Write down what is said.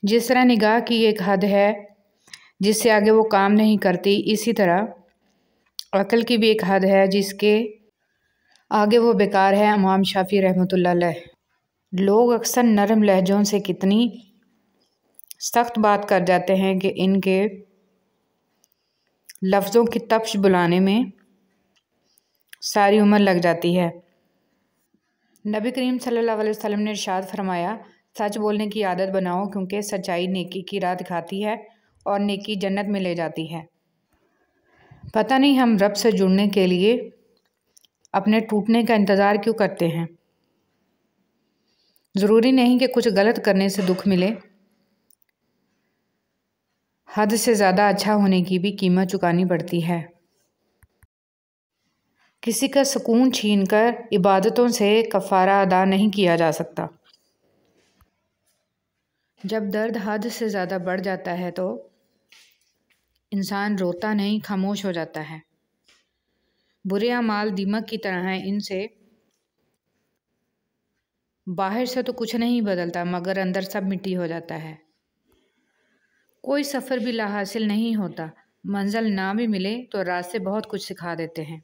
جس طرح نگاہ کی ایک حد ہے جس سے آگے وہ کام نہیں کرتی، اسی طرح عقل کی بھی ایک حد ہے جس کے آگے وہ بیکار ہے۔ امام شافعی رحمۃ اللہ علیہ۔ لوگ اکثر نرم لہجوں سے کتنی سخت بات کر جاتے ہیں کہ ان کے لفظوں کی تپش بلانے میں ساری عمر لگ جاتی ہے۔ نبی کریم صلی اللہ علیہ وسلم نے ارشاد فرمایا، سچ بولنے کی عادت بناؤ کیونکہ سچائی نیکی کی راہ دکھاتی ہے اور نیکی جنت میں لے جاتی ہے۔ پتہ نہیں ہم رب سے جڑنے کے لیے اپنے ٹوٹنے کا انتظار کیوں کرتے ہیں؟ ضروری نہیں کہ کچھ غلط کرنے سے دکھ ملے، حد سے زیادہ اچھا ہونے کی بھی قیمت چکانی پڑتی ہے۔ کسی کا سکون چھین کر عبادتوں سے کفارہ ادا نہیں کیا جا سکتا۔ جب درد حد سے زیادہ بڑھ جاتا ہے تو انسان روتا نہیں، خاموش ہو جاتا ہے۔ برے اعمال دیمک کی طرح ہیں، ان سے باہر سے تو کچھ نہیں بدلتا مگر اندر سب مٹی ہو جاتا ہے۔ کوئی سفر بھی لا حاصل نہیں ہوتا، منزل نہ بھی ملے تو راستے بہت کچھ سکھا دیتے ہیں۔